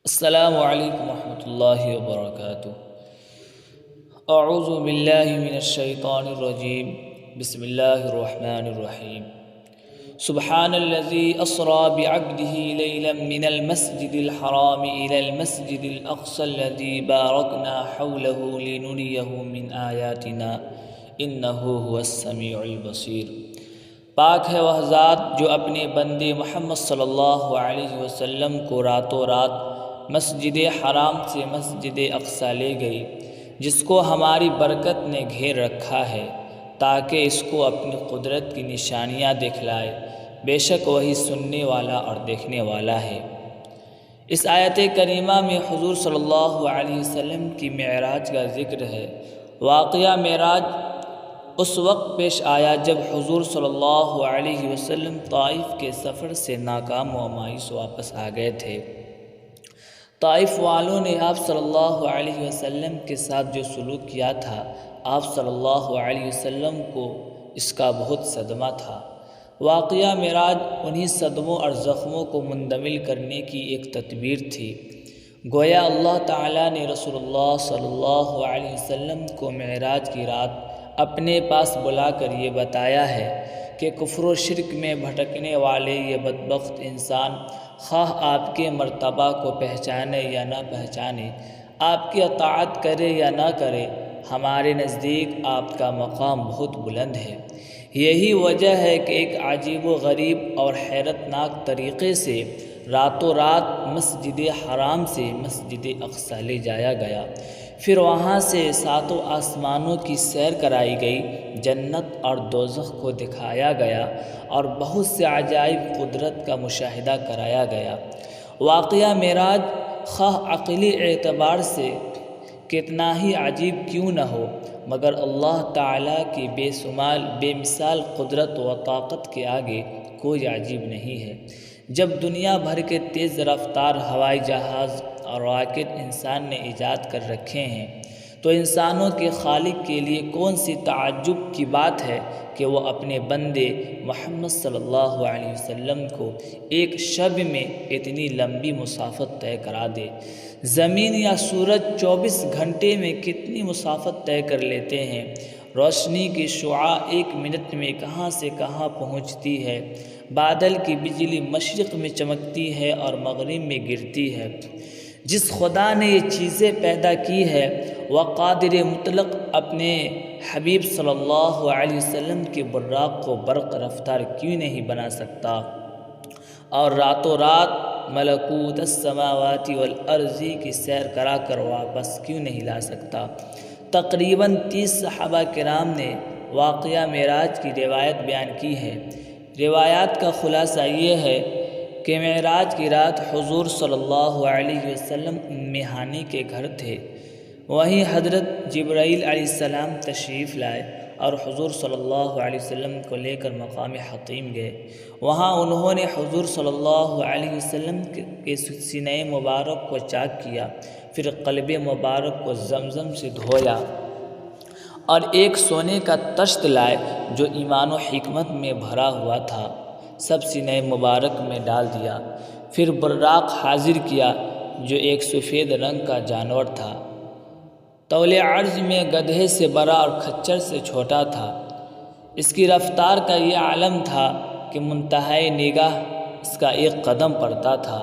السلام علیکم ورحمۃ اللہ وبرکاتہ۔ اعوذ باللہ من الشیطان الرجیم، بسم اللہ الرحمن الرحیم۔ سبحان الذی اسری بعبدہ لیلا من المسجد الحرام الی المسجد الاقصی الذی بارکنا حولہ لنریہ من آیاتنا انہ هو السمیع البصیر۔ پاک ہے وہ ذات جو اپنے بندے محمد صلی اللہ علیہ وسلم کو راتوں رات مسجد حرام سے مسجد اقصی لے گئی، جس کو ہماری برکت نے گھیر رکھا ہے تاکہ اس کو اپنی قدرت کی نشانیاں دکھلائے۔ بے شک وہی سننے والا اور دیکھنے والا ہے۔ اس آیت کریمہ میں حضور صلی اللہ علیہ وسلم کی معراج کا ذکر ہے۔ واقعہ معراج اس وقت پیش آیا جب حضور صلی اللہ علیہ وسلم طائف کے سفر سے ناکام و مایوس واپس آ گئے تھے۔ طائف والوں نے آپ صلی اللہ علیہ وسلم کے ساتھ جو سلوک کیا تھا، آپ صلی اللہ علیہ وسلم کو اس کا بہت صدمہ تھا۔ واقعہ معراج انہی صدموں اور زخموں کو مندمل کرنے کی ایک تدبیر تھی۔ گویا اللہ تعالیٰ نے رسول اللہ صلی اللہ علیہ وسلم کو معراج کی رات اپنے پاس بلا کر یہ بتایا ہے کہ کفر و شرک میں بھٹکنے والے یہ بدبخت انسان، خواہ آپ کے مرتبہ کو پہچانے یا نہ پہچانے، آپ کی اطاعت کرے یا نہ کرے، ہمارے نزدیک آپ کا مقام بہت بلند ہے۔ یہی وجہ ہے کہ ایک عجیب و غریب اور حیرت ناک طریقے سے راتوں رات مسجد حرام سے مسجد اقصی لے جایا گیا، پھر وہاں سے ساتوں آسمانوں کی سیر کرائی گئی، جنت اور دوزخ کو دکھایا گیا اور بہت سے عجائب قدرت کا مشاہدہ کرایا گیا۔ واقعہ معراج خواہ عقلی اعتبار سے کتنا ہی عجیب کیوں نہ ہو، مگر اللہ تعالیٰ کی بے مثال قدرت و طاقت کے آگے کوئی عجیب نہیں ہے۔ جب دنیا بھر کے تیز رفتار ہوائی جہاز اور راکٹ انسان نے ایجاد کر رکھے ہیں، تو انسانوں کے خالق کے لیے کون سی تعجب کی بات ہے کہ وہ اپنے بندے محمد صلی اللہ علیہ وسلم کو ایک شب میں اتنی لمبی مسافت طے کرا دے۔ زمین یا سورج 24 گھنٹے میں کتنی مسافت طے کر لیتے ہیں۔ روشنی کی شعاع 1 منٹ میں کہاں سے کہاں پہنچتی ہے۔ بادل کی بجلی مشرق میں چمکتی ہے اور مغرب میں گرتی ہے۔ جس خدا نے یہ چیزیں پیدا کی ہے، وہ قادر مطلق اپنے حبیب صلی اللہ علیہ وسلم کے براق کو برق رفتار کیوں نہیں بنا سکتا اور راتوں رات ملکوت السماوات والارض کی سیر کرا کر واپس کیوں نہیں لا سکتا۔ تقریباً 30 صحابہ کرام نے واقعہ معراج کی روایت بیان کی ہے۔ روایات کا خلاصہ یہ ہے کہ معراج کی رات حضور صلی اللہ علیہ وسلم ام ہانی کے گھر تھے۔ وہیں حضرت جبرائیل علیہ السلام تشریف لائے اور حضور صلی اللہ علیہ وسلم کو لے کر مقام حطیم گئے۔ وہاں انہوں نے حضور صلی اللہ علیہ وسلم کے سینہ مبارک کو چاک کیا، پھر قلب مبارک کو زمزم سے دھویا اور ایک سونے کا طشت لائے جو ایمان و حکمت میں بھرا ہوا تھا، سب سینہ مبارک میں ڈال دیا۔ پھر براق حاضر کیا جو ایک سفید رنگ کا جانور تھا، طول عرض میں گدھے سے بڑا اور کھچر سے چھوٹا تھا۔ اس کی رفتار کا یہ عالم تھا کہ منتہائی نگاہ اس کا ایک قدم پڑتا تھا۔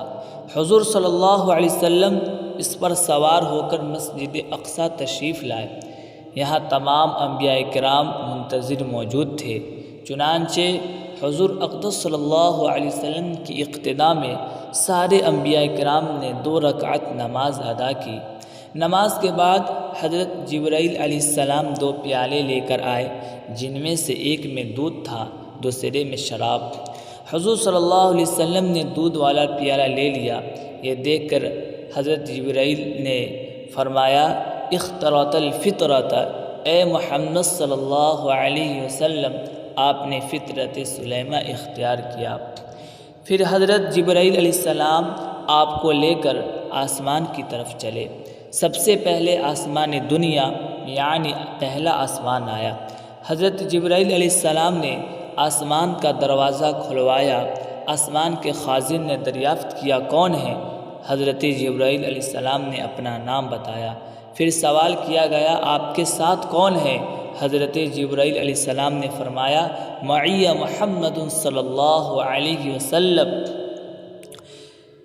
حضور صلی اللہ علیہ وسلم اس پر سوار ہو کر مسجد اقصی تشریف لائے۔ یہاں تمام انبیاء کرام منتظر موجود تھے۔ چنانچہ حضور اقدس صلی اللہ علیہ وسلم کی اقتداء میں سارے انبیاء کرام نے 2 رکعت نماز ادا کی۔ نماز کے بعد حضرت جبرائیل علیہ السلام 2 پیالے لے کر آئے، جن میں سے ایک میں دودھ تھا، دوسرے میں شراب۔ حضور صلی اللہ علیہ وسلم نے دودھ والا پیالہ لے لیا۔ یہ دیکھ کر حضرت جبرائیل نے فرمایا، اخترت الفطرت، اے محمد صلی اللہ علیہ وسلم، آپ نے فطرت سلیمہ اختیار کیا۔ پھر حضرت جبرائیل علیہ السلام آپ کو لے کر آسمان کی طرف چلے۔ سب سے پہلے آسمان دنیا یعنی پہلا آسمان آیا۔ حضرت جبرائیل علیہ السلام نے آسمان کا دروازہ کھلوایا۔ آسمان کے خازن نے دریافت کیا کون ہے؟ حضرت جبرائیل علیہ السلام نے اپنا نام بتایا۔ پھر سوال کیا گیا آپ کے ساتھ کون ہے؟ حضرت جبرائیل علیہ السلام نے فرمایا معی محمد صلی اللہ علیہ وسلم،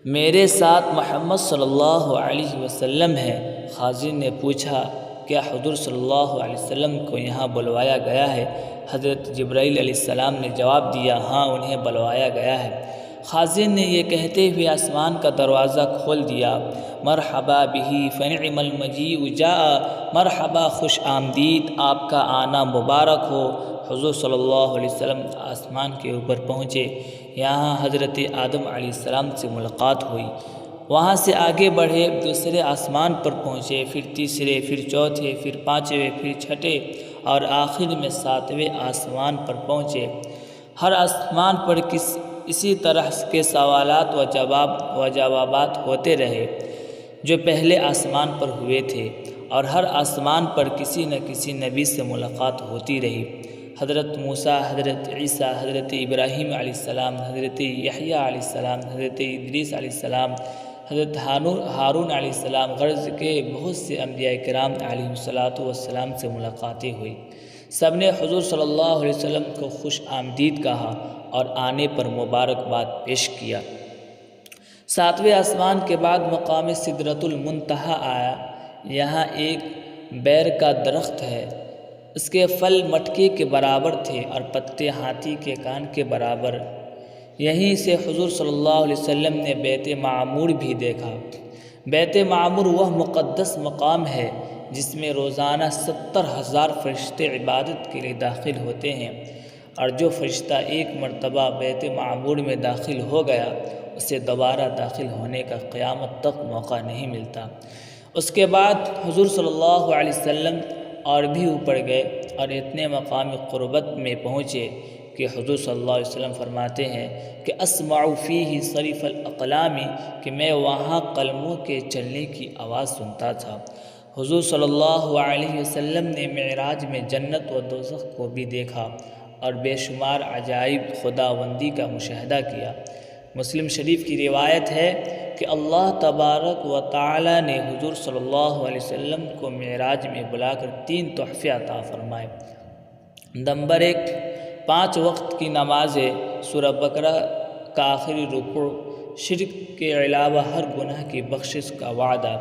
میرے ساتھ محمد صلی اللہ علیہ وسلم ہے۔ خازن نے پوچھا کیا حضور صلی اللہ علیہ وسلم کو یہاں بلوایا گیا ہے؟ حضرت جبرائیل علیہ السلام نے جواب دیا ہاں انہیں بلوایا گیا ہے۔ خازن نے یہ کہتے ہوئے آسمان کا دروازہ کھول دیا، مرحبا بہ فنعم المجیء جاء، مرحبا خوش آمدید، آپ کا آنا مبارک ہو۔ حضور صلی اللہ علیہ وسلم آسمان کے اوپر پہنچے، یہاں حضرت آدم علیہ السلام سے ملاقات ہوئی، وہاں سے آگے بڑھے، دوسرے آسمان پر پہنچے، پھر تیسرے، پھر چوتھے، پھر پانچویں، پھر چھٹے اور آخر میں ساتویں آسمان پر پہنچے۔ ہر آسمان پر اسی طرح کے سوالات و جوابات ہوتے رہے جو پہلے آسمان پر ہوئے تھے، اور ہر آسمان پر کسی نہ کسی نبی سے ملاقات ہوتی رہی۔ حضرت موسیٰ، حضرت عیسیٰ، حضرت ابراہیم علیہ السلام، حضرت یحییٰ علیہ السلام، حضرت ادریس علیہ السلام، حضرت ہارون علیہ السلام، غرض کے بہت سے انبیاء کرام علیہ السلام سے ملاقاتیں ہوئی۔ سب نے حضور صلی اللہ علیہ وسلم کو خوش آمدید کہا اور آنے پر مبارکباد پیش کیا۔ ساتویں آسمان کے بعد مقام سدرۃ المنتہا آیا، یہاں ایک بیر کا درخت ہے، اس کے پھل مٹکے کے برابر تھے اور پتے ہاتھی کے کان کے برابر۔ یہیں سے حضور صلی اللہ علیہ وسلم نے بیت معمور بھی دیکھا۔ بیت معمور وہ مقدس مقام ہے جس میں روزانہ 70,000 فرشتے عبادت کے لیے داخل ہوتے ہیں، اور جو فرشتہ ایک مرتبہ بیت معمور میں داخل ہو گیا اسے دوبارہ داخل ہونے کا قیامت تک موقع نہیں ملتا۔ اس کے بعد حضور صلی اللہ علیہ وسلم اور بھی اوپر گئے اور اتنے مقام قربت میں پہنچے کہ حضور صلی اللہ علیہ وسلم فرماتے ہیں کہ اسمع فیہ صریف الاقلام، کہ میں وہاں قلموں کے چلنے کی آواز سنتا تھا۔ حضور صلی اللہ علیہ وسلم نے معراج میں جنت و دوزخ کو بھی دیکھا اور بے شمار عجائب خداوندی کا مشاہدہ کیا۔ مسلم شریف کی روایت ہے کہ اللہ تبارک و تعالی نے حضور صلی اللہ علیہ وسلم کو معراج میں بلا کر 3 تحفے عطا فرمائے۔ نمبر 1، 5 وقت کی نمازیں، سورہ بقرہ کا آخری رکوع، شرک کے علاوہ ہر گناہ کی بخشش کا وعدہ۔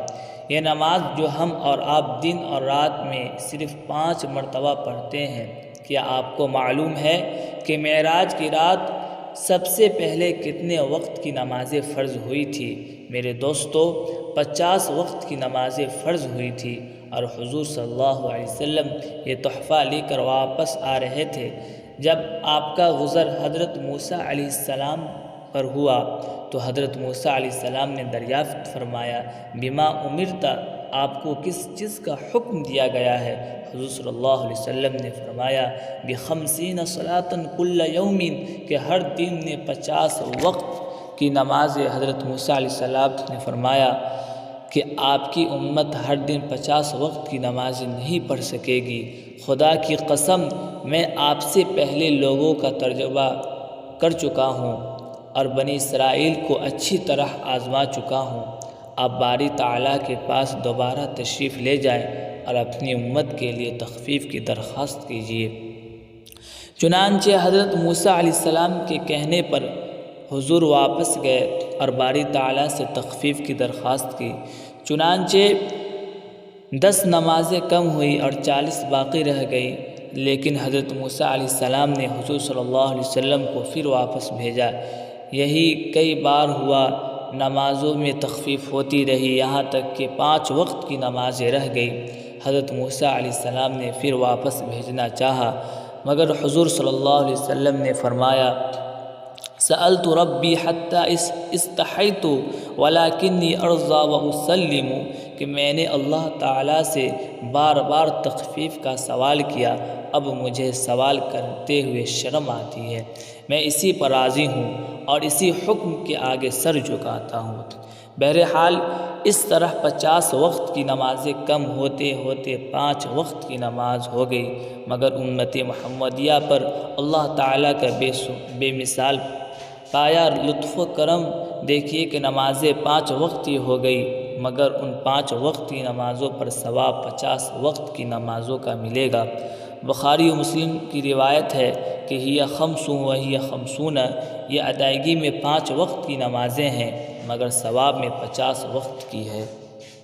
یہ نماز جو ہم اور آپ دن اور رات میں صرف 5 مرتبہ پڑھتے ہیں، کیا آپ کو معلوم ہے کہ معراج کی رات سب سے پہلے کتنے وقت کی نمازیں فرض ہوئی تھی؟ میرے دوستو، 50 وقت کی نمازیں فرض ہوئی تھی، اور حضور صلی اللہ علیہ وسلم یہ تحفہ لے کر واپس آ رہے تھے۔ جب آپ کا گزر حضرت موسیٰ علیہ السلام پر ہوا تو حضرت موسیٰ علیہ السلام نے دریافت فرمایا بما امرت، آپ کو کس چیز کا حکم دیا گیا ہے؟ حضور صلی اللہ علیہ وسلم نے فرمایا ب50 صلاۃ کل یوم، کہ ہر دن میں 50 وقت کی نماز۔ حضرت موسیٰ علیہ السلام نے فرمایا کہ آپ کی امت ہر دن 50 وقت کی نماز نہیں پڑھ سکے گی۔ خدا کی قسم، میں آپ سے پہلے لوگوں کا تجربہ کر چکا ہوں اور بنی اسرائیل کو اچھی طرح آزما چکا ہوں۔ آپ باری تعالیٰ کے پاس دوبارہ تشریف لے جائیں اور اپنی امت کے لیے تخفیف کی درخواست کیجیے۔ چنانچہ حضرت موسیٰ علیہ السلام کے کہنے پر حضور واپس گئے اور باری تعالیٰ سے تخفیف کی درخواست کی۔ چنانچہ 10 نمازیں کم ہوئی اور 40 باقی رہ گئی، لیکن حضرت موسیٰ علیہ السلام نے حضور صلی اللہ علیہ وسلم کو پھر واپس بھیجا۔ یہی کئی بار ہوا، نمازوں میں تخفیف ہوتی رہی، یہاں تک کہ 5 وقت کی نمازیں رہ گئی۔ حضرت موسیٰ علیہ السلام نے پھر واپس بھیجنا چاہا، مگر حضور صلی اللہ علیہ وسلم نے فرمایا سألت ربی حتی استحیت ولکنی ارضی واسلم، کہ میں نے اللہ تعالیٰ سے بار بار تخفیف کا سوال کیا، اب مجھے سوال کرتے ہوئے شرم آتی ہے، میں اسی پر راضی ہوں اور اسی حکم کے آگے سر جھکاتا ہوں۔ بہرحال اس طرح 50 وقت کی نمازیں کم ہوتے ہوتے 5 وقت کی نماز ہو گئی، مگر امت محمدیہ پر اللہ تعالیٰ کا بے مثال پایا لطف و کرم دیکھیے کہ نمازیں 5 وقت ہی ہو گئی، مگر ان 5 وقت کی نمازوں پر ثواب 50 وقت کی نمازوں کا ملے گا۔ بخاری و مسلم کی روایت ہے کہ ہی خمس و ہی خمسون، یہ ادائیگی میں 5 وقت کی نمازیں ہیں مگر ثواب میں 50 وقت کی ہے۔